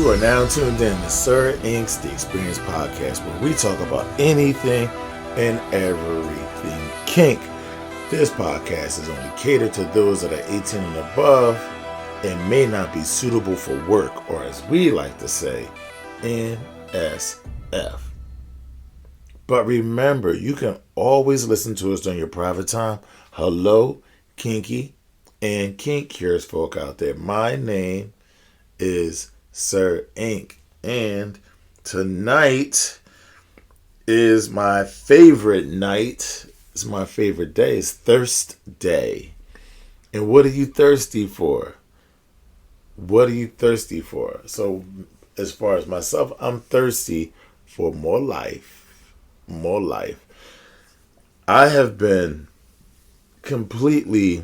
are now tuned in to Sir Inc.'s The Experience Podcast, where we talk about anything and everything kink. This podcast is only catered to those that are 18 and above and may not be suitable for work, or as we like to say, NSF. But remember, you can always listen to us during your private time. Hello, kinky and kink curious folk out there. My name is Sir Inc. And tonight is my favorite night. It's my favorite day. It's Thirstday. And what are you thirsty for? What are you thirsty for? So, as far as myself, I'm thirsty for more life. More life. I have been completely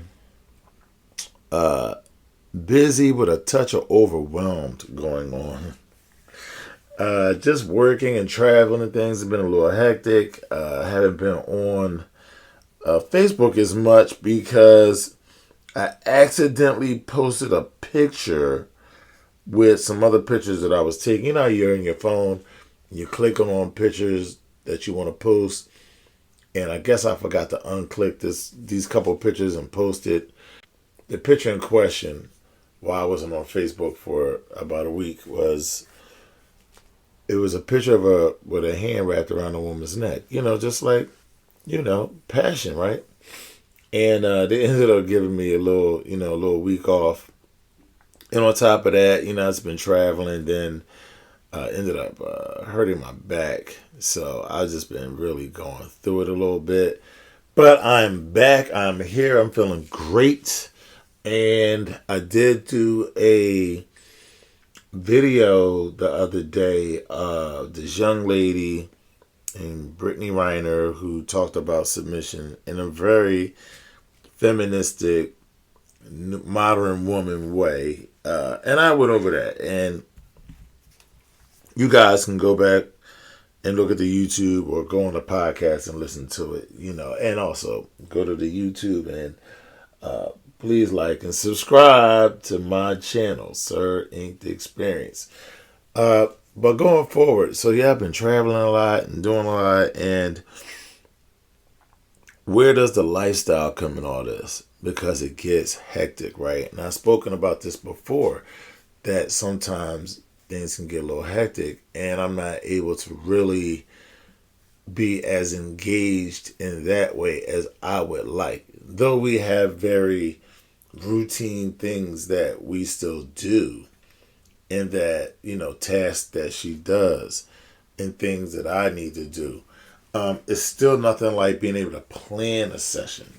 busy with a touch of overwhelmed going on. Just working and traveling and things have been a little hectic. Haven't been on Facebook as much because I accidentally posted a picture with some other pictures that I was taking. You know, you're in your phone, you're clicking on pictures that you want to post, and I guess I forgot to unclick these couple of pictures and post it. The picture in question, while I wasn't on Facebook for about a week, was a picture of with a hand wrapped around a woman's neck. You know, just like, passion, right? And they ended up giving me a little week off. And on top of that, it's been traveling, then ended up hurting my back. So I've just been really going through it a little bit. But I'm back. I'm here. I'm feeling great. And I did do a video the other day of this young lady named Brittany Reiner who talked about submission in a very feministic, modern woman way. And I went over that. And you guys can go back and look at the YouTube or go on the podcast and listen to it, and also go to the YouTube and please like and subscribe to my channel, Sir Inc. The Experience. But going forward, so I've been traveling a lot and doing a lot, and where does the lifestyle come in all this? Because it gets hectic, right? And I've spoken about this before, that sometimes things can get a little hectic and I'm not able to really be as engaged in that way as I would like. Though we have very routine things that we still do, and that, tasks that she does and things that I need to do. It's still nothing like being able to plan a session.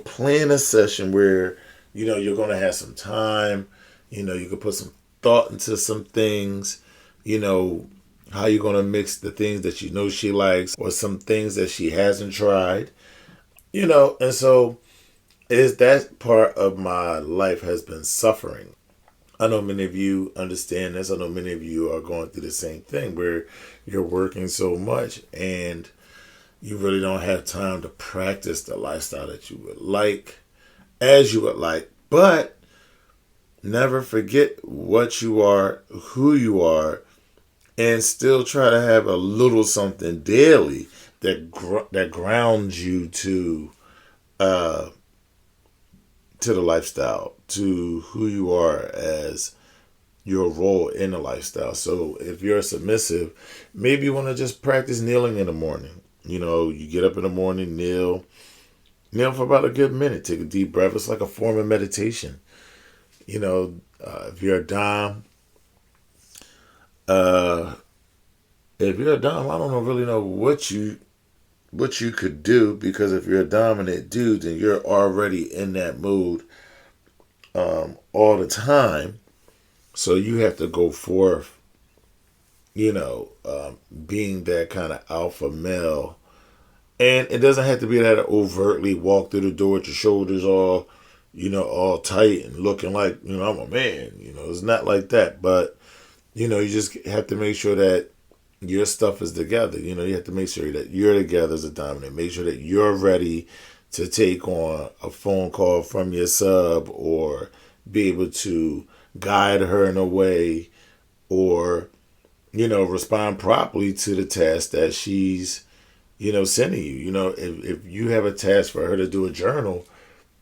Plan a session where, you're going to have some time, you can put some thought into some things, how you're going to mix the things that she likes or some things that she hasn't tried, and so is that part of my life has been suffering. I know many of you understand this. I know many of you are going through the same thing where you're working so much and you really don't have time to practice the lifestyle that you would like, as you would like, but never forget what you are, who you are, and still try to have a little something daily that grounds you to the lifestyle, to who you are as your role in the lifestyle. So if you're submissive, maybe you want to just practice kneeling in the morning. You get up in the morning, kneel for about a good minute, take a deep breath. It's like a form of meditation. If you're a dom, I don't really know what you could do, because if you're a dominant dude, then you're already in that mood all the time. So you have to go forth, being that kind of alpha male. And it doesn't have to be that overtly walk through the door with your shoulders all tight and looking like, I'm a man. It's not like that. But, you just have to make sure that your stuff is together. You have to make sure that you're together as a dominant. Make sure that you're ready to take on a phone call from your sub or be able to guide her in a way or, respond properly to the task that she's, sending you. If you have a task for her to do a journal,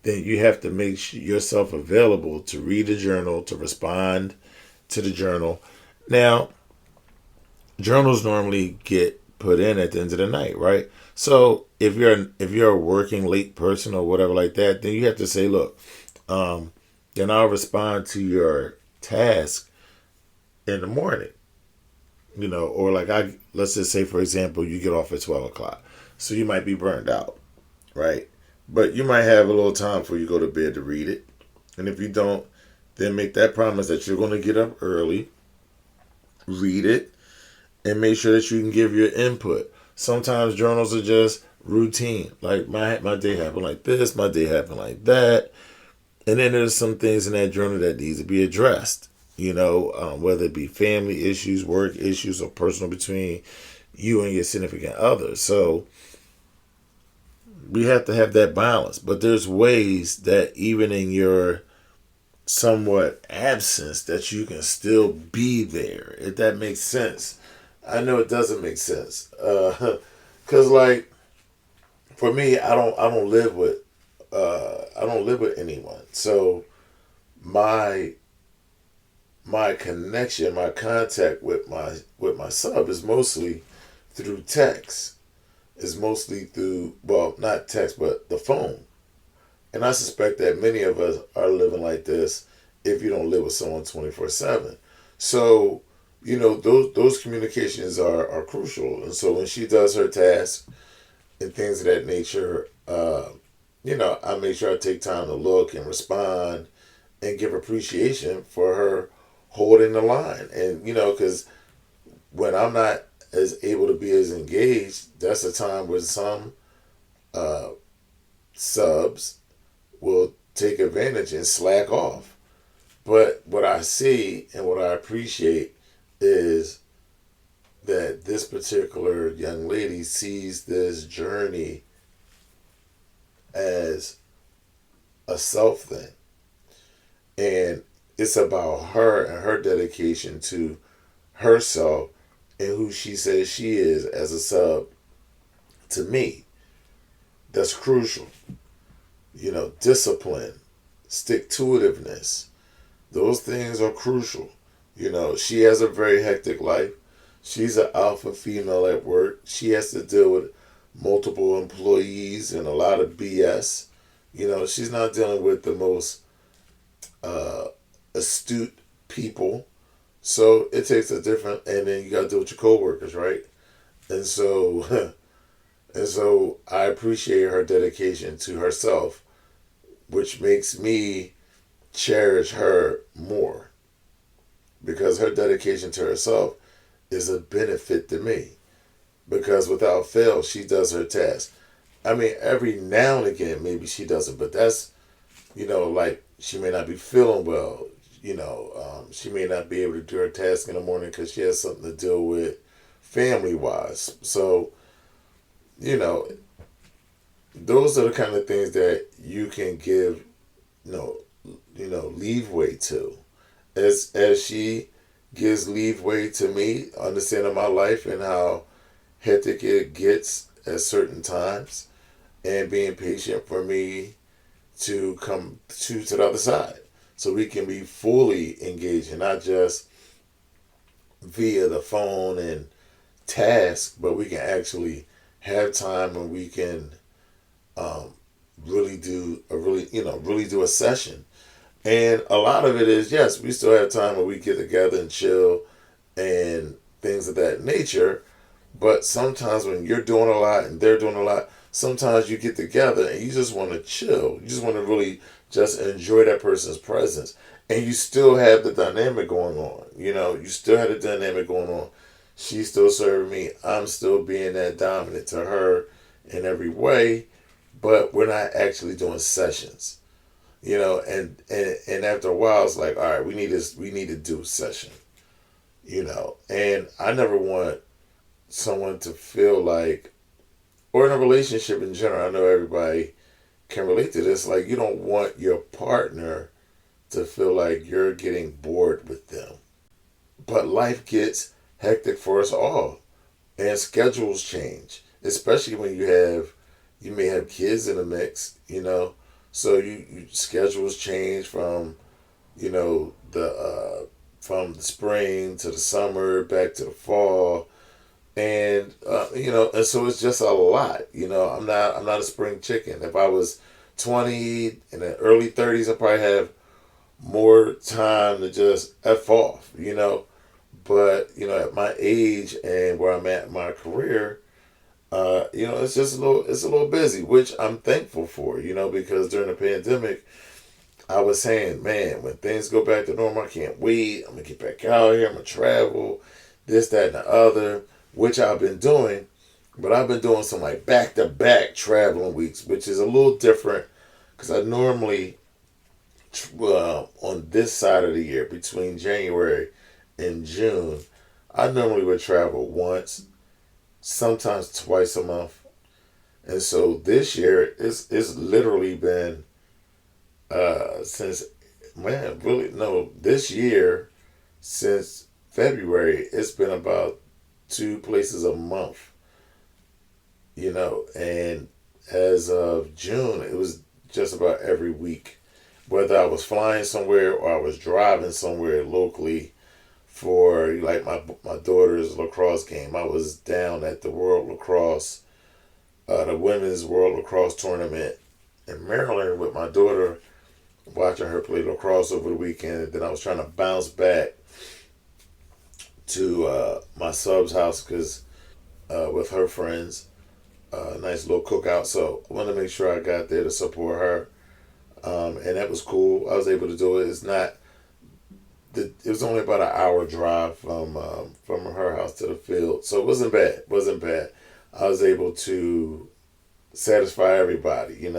then you have to make yourself available to read the journal, to respond to the journal. Now, journals normally get put in at the end of the night, right? So if you're a working late person or whatever like that, then you have to say, look, then I'll respond to your task in the morning, or like let's just say, for example, you get off at 12 o'clock, so you might be burned out, right? But you might have a little time before you go to bed to read it, and if you don't, then make that promise that you're going to get up early, read it, and make sure that you can give your input. Sometimes journals are just routine. Like my day happened like this, my day happened like that. And then there's some things in that journal that needs to be addressed. Whether it be family issues, work issues, or personal between you and your significant other. So we have to have that balance. But there's ways that even in your somewhat absence that you can still be there, if that makes sense. I know it doesn't make sense, cause like for me, I don't live with anyone. So my connection, my contact with my sub is mostly through text. Is mostly through, well, not text, but the phone. And I suspect that many of us are living like this if you don't live with someone 24/7. So those communications are crucial. And so when she does her tasks and things of that nature, I make sure I take time to look and respond and give appreciation for her holding the line. And, because when I'm not as able to be as engaged, that's a time where some subs will take advantage and slack off. But what I see and what I appreciate is that this particular young lady sees this journey as a self thing. And it's about her and her dedication to herself and who she says she is as a sub to me. That's crucial. Discipline, stick-to-itiveness. Those things are crucial. She has a very hectic life. She's an alpha female at work. She has to deal with multiple employees and a lot of BS. She's not dealing with the most astute people. So it takes a different, and then you got to deal with your coworkers, right? And so, I appreciate her dedication to herself, which makes me cherish her more, because her dedication to herself is a benefit to me, because without fail she does her task. I mean, every now and again maybe she doesn't, but that's like she may not be feeling well, she may not be able to do her task in the morning because she has something to deal with family wise. So those are the kind of things that you can give leeway to, as she gives leeway to me, understanding my life and how hectic it gets at certain times, and being patient for me to come to the other side so we can be fully engaged and not just via the phone and task, but we can actually have time when we can really do a session. And a lot of it is, yes, we still have time where we get together and chill and things of that nature. But sometimes when you're doing a lot and they're doing a lot, sometimes you get together and you just want to chill. You just want to really just enjoy that person's presence. And you still have the dynamic going on. You still have the dynamic going on. She's still serving me. I'm still being that dominant to her in every way. But we're not actually doing sessions. And after a while, it's like, all right, we need to do a session. And I never want someone to feel like, or in a relationship in general, I know everybody can relate to this, like you don't want your partner to feel like you're getting bored with them. But life gets hectic for us all, and schedules change, especially when you may have kids in the mix, so you schedules change from from the spring to the summer back to the fall, and so it's just a lot. I'm not a spring chicken. If I was 20 in the early 30s, I probably have more time to just f off. But at my age and where I'm at in my career, it's a little busy, which I'm thankful for. Because during the pandemic, I was saying, man, when things go back to normal, I can't wait. I'm gonna get back out here. I'm gonna travel, this, that, and the other, which I've been doing. But I've been doing some like back to back traveling weeks, which is a little different because I normally, on this side of the year, between January and June, I normally would travel once, sometimes twice a month. And so this year, it's literally been since, man, really, no, this year, since February, it's been about two places a month, and as of June, it was just about every week, whether I was flying somewhere or I was driving somewhere locally for like my daughter's lacrosse game. I was down at the World Lacrosse, the Women's World Lacrosse Tournament in Maryland with my daughter, watching her play lacrosse over the weekend. And then I was trying to bounce back to my sub's house because with her friends, a nice little cookout. So I wanted to make sure I got there to support her, and that was cool. I was able to do it. It was only about an hour drive from her house to the field, so it wasn't bad. I was able to satisfy everybody. And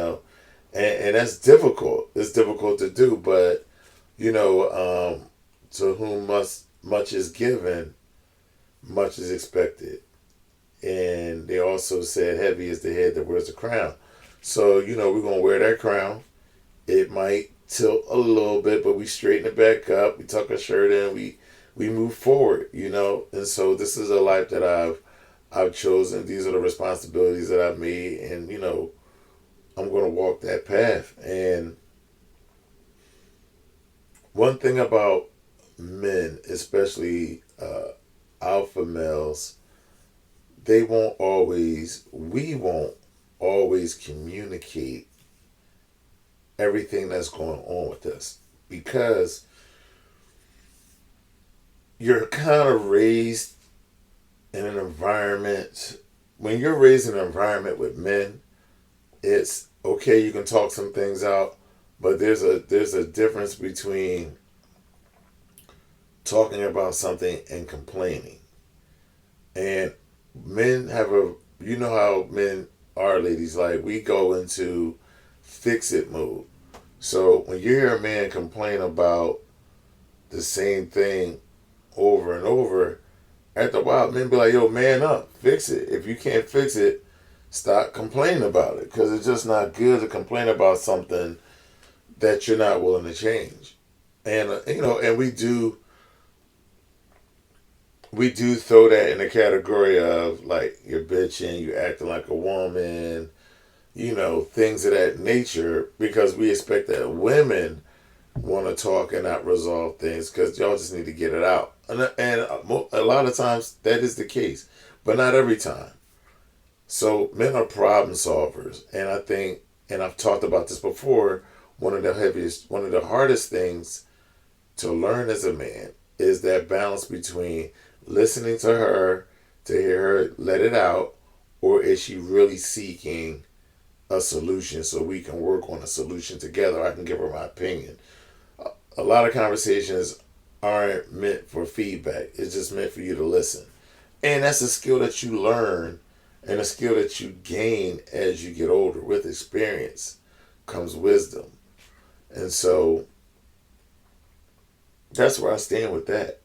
that's difficult. It's difficult to do, but to whom much is given, much is expected. And they also said, "Heavy is the head that wears the crown." So we're gonna wear that crown. It might tilt a little bit, but we straighten it back up. We tuck our shirt in. We move forward. And so this is a life that I've chosen. These are the responsibilities that I've made, and I'm going to walk that path. And one thing about men, especially alpha males, we won't always communicate everything that's going on with us because you're kind of raised in an environment. When you're raised in an environment with men, it's okay, you can talk some things out, but there's a difference between talking about something and complaining. And men how men are, ladies, like we go into fix it mode. So when you hear a man complain about the same thing over and over, after a while, men be like, "Yo, man up, fix it. If you can't fix it, stop complaining about it, because it's just not good to complain about something that you're not willing to change." And and we do throw that in the category of like you're bitching, you acting like a woman, things of that nature, because we expect that women want to talk and not resolve things because y'all just need to get it out. And a lot of times that is the case, but not every time. So men are problem solvers, and I think, and I've talked about this before, one of the hardest things to learn as a man is that balance between listening to her, to hear her let it out, or is she really seeking a solution so we can work on a solution together. I can give her my opinion. A lot of conversations aren't meant for feedback. It's just meant for you to listen. And that's a skill that you learn and a skill that you gain as you get older. With experience comes wisdom. And so that's where I stand with that.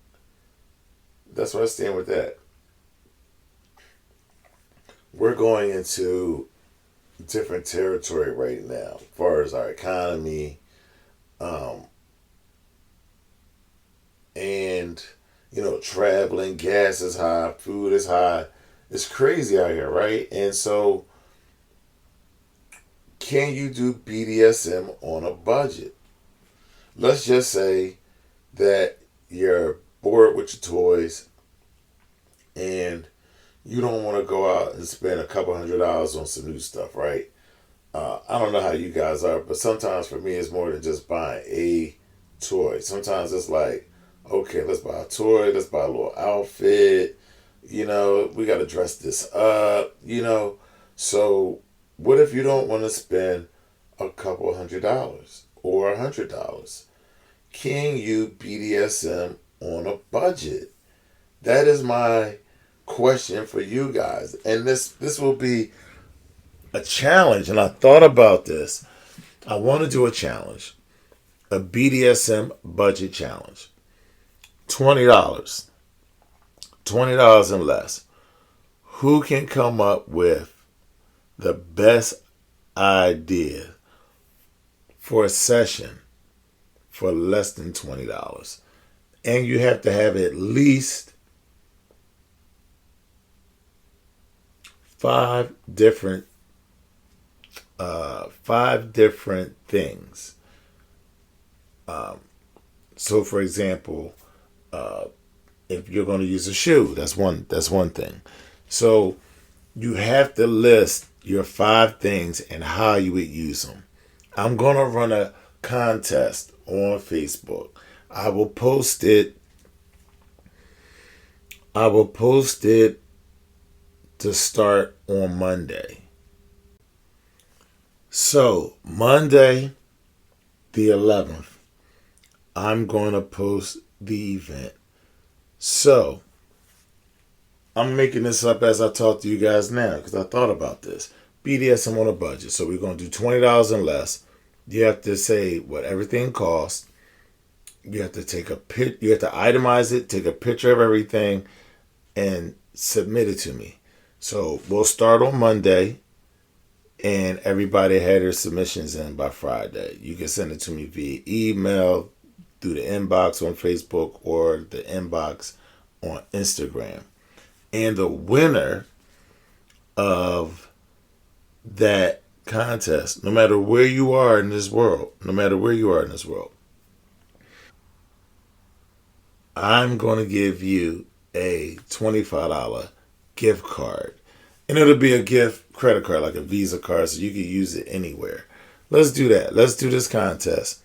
We're going into different territory right now as far as our economy, and traveling, gas is high, food is high. It's crazy out here, right? And so, can you do BDSM on a budget? Let's just say that you're bored with your toys and you don't want to go out and spend a couple $100s on some new stuff, right? I don't know how you guys are, but sometimes for me it's more than just buying a toy. Sometimes it's like, okay, let's buy a toy, let's buy a little outfit, we got to dress this up. So, what if you don't want to spend a couple $100s or $100? Can you BDSM on a budget? That is my question for you guys. And this will be a challenge. And I thought about this. I want to do a challenge, a BDSM budget challenge. $20. $20 and less. Who can come up with the best idea for a session for less than $20? And you have to have at least 5 different things. So, for example, if you're going to use a shoe, that's one thing. So you have to list your 5 things and how you would use them. I'm going to run a contest on Facebook. I will post it to start on Monday. So, Monday the 11th, I'm going to post the event. So, I'm making this up as I talk to you guys now because I thought about this. BDSM on a budget. So, we're going to do $20 and less. You have to say what everything costs. You have to you have to itemize it, take a picture of everything, and submit it to me. So, we'll start on Monday. And everybody had their submissions in by Friday. You can send it to me via email, through the inbox on Facebook, or the inbox on Instagram. And the winner of that contest, no matter where you are in this world, I'm going to give you a $25 gift card. And it'll be a gift credit card, like a Visa card, so you can use it anywhere. Let's do that. Let's do this contest.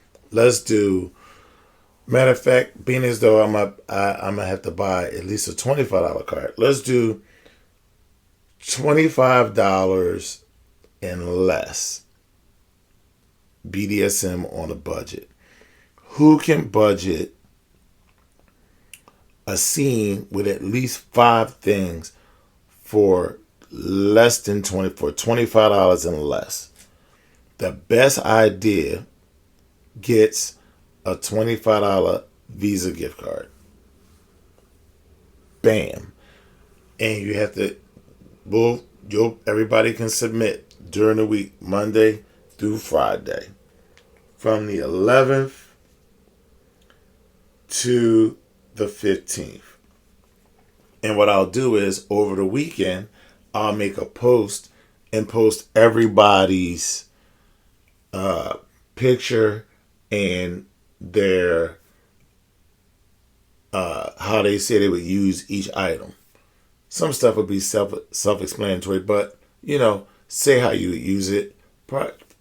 Matter of fact, being as though I'm gonna have to buy at least a $25 card. Let's do $25 and less. BDSM on a budget. Who can budget a scene with at least 5 things for less than $25 and less? The best idea gets a $25 Visa gift card. Bam. And you have to, everybody can submit during the week, Monday through Friday, from the 11th to the 15th. And what I'll do is, over the weekend, I'll make a post and post everybody's picture and their how they say they would use each item. Some stuff would be self-explanatory, but say how you would use it.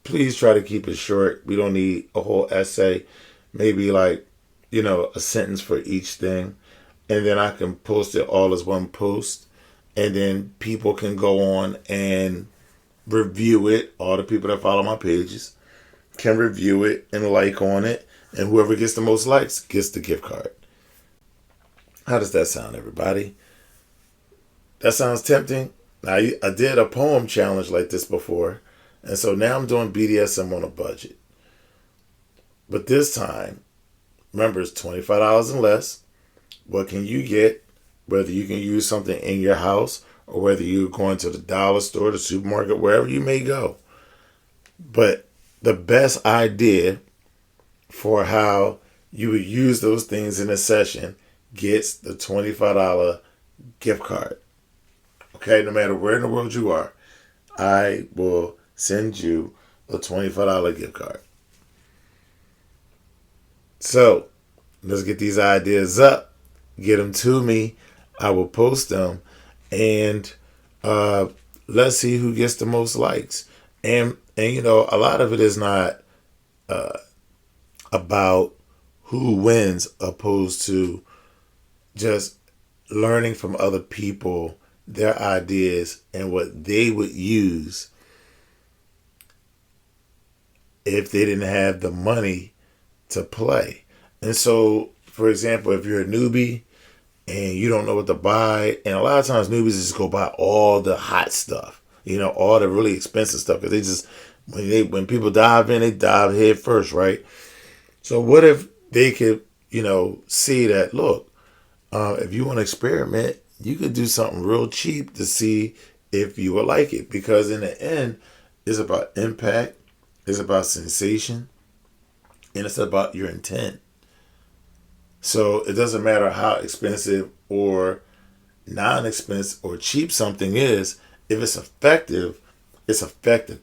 Please try to keep it short. We don't need a whole essay. Maybe like a sentence for each thing, and then I can post it all as one post, and then people can go on and review it. All the people that follow my pages can review it and like on it, and whoever gets the most likes gets the gift card. How does that sound, everybody? That sounds tempting. Now, I did a poem challenge like this before, and so now I'm doing BDSM on a budget. But this time, remember, it's $25 and less. What can you get? Whether you can use something in your house or whether you're going to the dollar store, the supermarket, wherever you may go. But the best idea for how you would use those things in a session gets the $25 gift card. Okay, no matter where in the world you are, I will send you a $25 gift card. So let's get these ideas up, get them to me. I will post them, and let's see who gets the most likes. And you know, a lot of it is not about who wins, opposed to just learning from other people, their ideas, and what they would use if they didn't have the money to play. And so, for example, if you're a newbie and you don't know what to buy, and a lot of times newbies just go buy all the hot stuff, you know, all the really expensive stuff, because they just, when people dive in, they dive head first, right? So what if they could, you know, see that, look, if you want to experiment, you could do something real cheap to see if you will like it. Because in the end, it's about impact, it's about sensation, and it's about your intent. So it doesn't matter how expensive or non-expensive or cheap something is. If it's effective,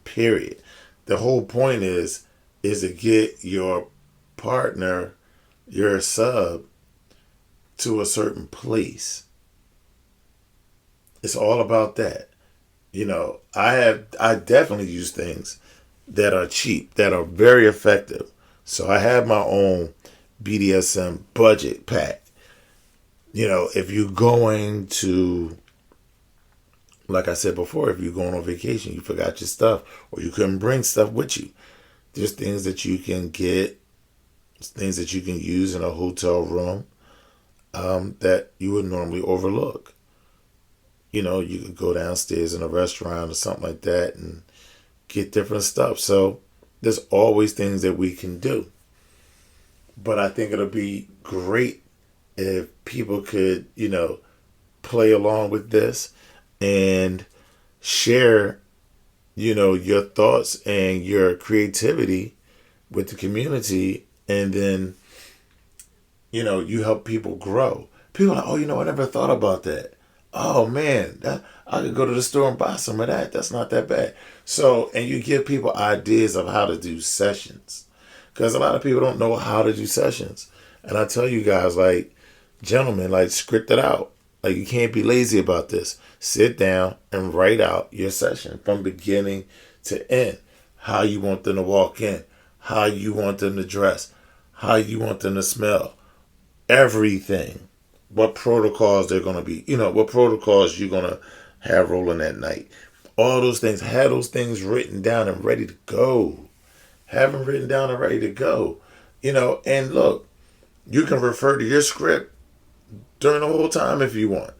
period. The whole point is to get your partner, your sub, to a certain place. It's all about that. You know, I definitely use things that are cheap, that are very effective. So I have my own BDSM budget pack. You know, if you're going to, like I said before, if you're going on vacation, you forgot your stuff, or you couldn't bring stuff with you, there's things that you can get, things that you can use in a hotel room that you would normally overlook. You know, you could go downstairs in a restaurant or something like that and get different stuff. So there's always things that we can do. But I think it'll be great if people could, you know, play along with this and share, you know, your thoughts and your creativity with the community. And then, you know, you help people grow. People are like, oh, you know, I never thought about that. Oh, man, I could go to the store and buy some of that. That's not that bad. So, and you give people ideas of how to do sessions. Because a lot of people don't know how to do sessions. And I tell you guys, like, gentlemen, like, script it out. Like, you can't be lazy about this. Sit down and write out your session from beginning to end. How you want them to walk in. How you want them to dress. How you want them to smell. Everything. What protocols they're going to be. You know, what protocols you're going to have rolling that night. All those things. Have those things written down and ready to go. Have them written down and ready to go. You know, and look, you can refer to your script during the whole time if you want.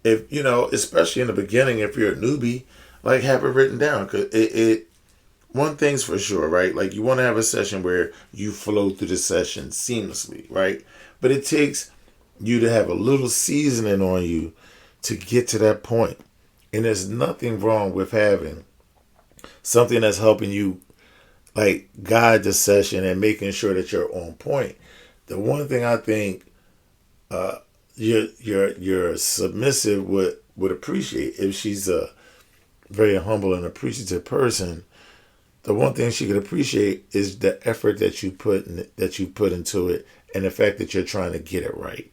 If, you know, especially in the beginning, if you're a newbie, like, have it written down. Because one thing's for sure, right? Like, you want to have a session where you flow through the session seamlessly, right? But it takes you to have a little seasoning on you to get to that point. And there's nothing wrong with having something that's helping you, like, guide the session and making sure that you're on point. The one thing I think your submissive would appreciate, if she's a very humble and appreciative person, the one thing she could appreciate is the effort that you put into it, and the fact that you're trying to get it right.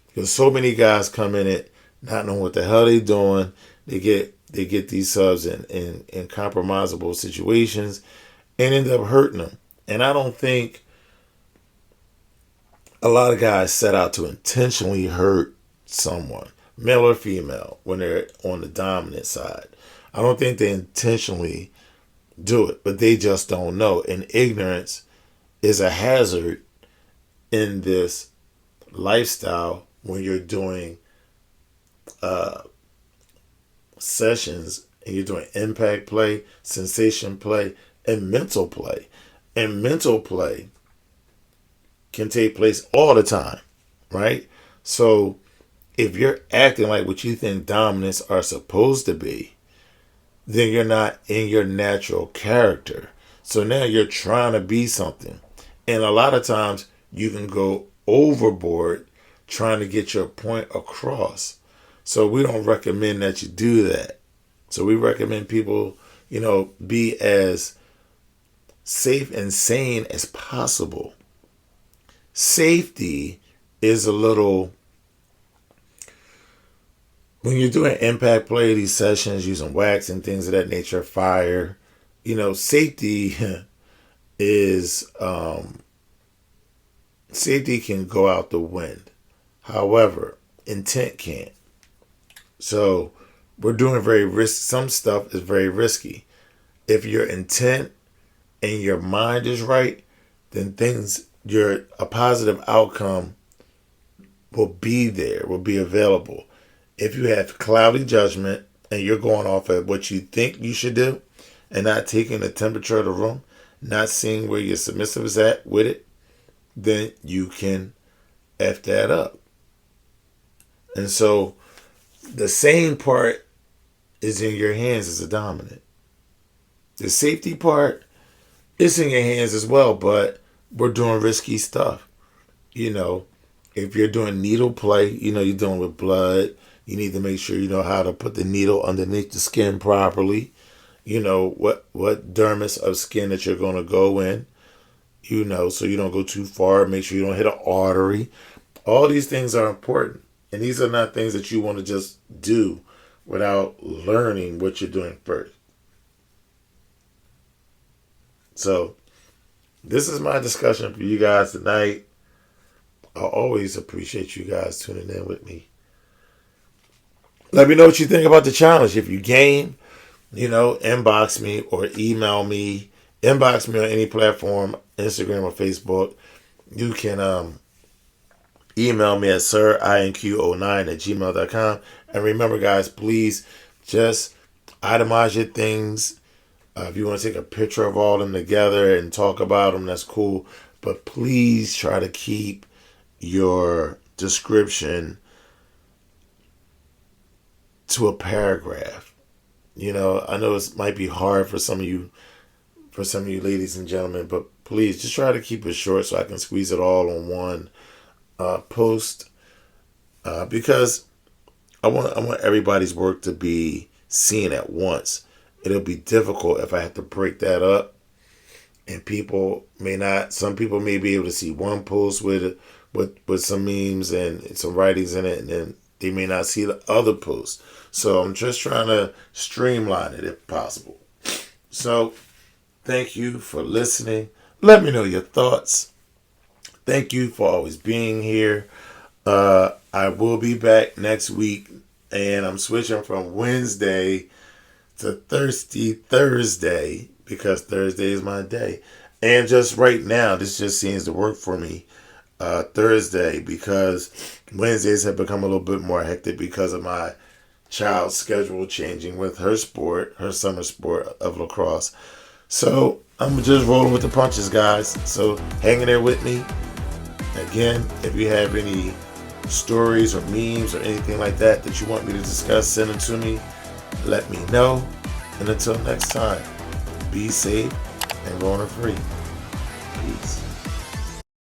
Because so many guys come in it not knowing what the hell they're doing. They get these subs in compromisable situations and end up hurting them. And I don't think a lot of guys set out to intentionally hurt someone, male or female, when they're on the dominant side. I don't think they intentionally do it, but they just don't know. And ignorance is a hazard in this lifestyle when you're doing sessions and you're doing impact play, sensation play, and mental play. And mental play can take place all the time, right? So if you're acting like what you think dominants are supposed to be, then you're not in your natural character. So now you're trying to be something. And a lot of times you can go overboard trying to get your point across. So we don't recommend that you do that. So we recommend people, be as safe and sane as possible. Safety is a little, when you're doing impact play, these sessions, using wax and things of that nature, fire, safety is, safety can go out the wind. However, intent can't. So we're doing some stuff is very risky. If your intent and your mind is right, then a positive outcome will be there, will be available. If you have cloudy judgment and you're going off of what you think you should do and not taking the temperature of the room, not seeing where your submissive is at with it, then you can F that up. And so the sane part is in your hands as a dominant. The safety part is in your hands as well, but we're doing risky stuff. If you're doing needle play, you're dealing with blood. You need to make sure you know how to put the needle underneath the skin properly. What dermis of skin that you're going to go in. So you don't go too far. Make sure you don't hit an artery. All these things are important. And these are not things that you want to just do without learning what you're doing first. So this is my discussion for you guys tonight. I always appreciate you guys tuning in with me. Let me know what you think about the challenge. If you game, inbox me or email me. Inbox me on any platform, Instagram or Facebook. You can email me at sirinq09@gmail.com. And remember, guys, please just itemize your things. If you want to take a picture of all of them together and talk about them, that's cool. But please try to keep your description to a paragraph. I know it might be hard for some of you ladies and gentlemen, but please just try to keep it short so I can squeeze it all on one post, because I want everybody's work to be seen at once. It'll be difficult if I have to break that up, and some people may be able to see one post with some memes and some writings in it, and then they may not see the other posts. So I'm just trying to streamline it if possible. So thank you for listening. Let me know your thoughts. Thank you for always being here. I will be back next week, and I'm switching from Wednesday to Thirsty Thursday because Thursday is my day. And just right now, this just seems to work for me, Thursday, because Wednesdays have become a little bit more hectic because of my child's schedule changing with her summer sport of lacrosse. So I'm just rolling with the punches, guys. So hang in there with me. Again, if you have any stories or memes or anything like that you want me to discuss, send them to me. Let me know. And until next time, be safe and roller free. Peace.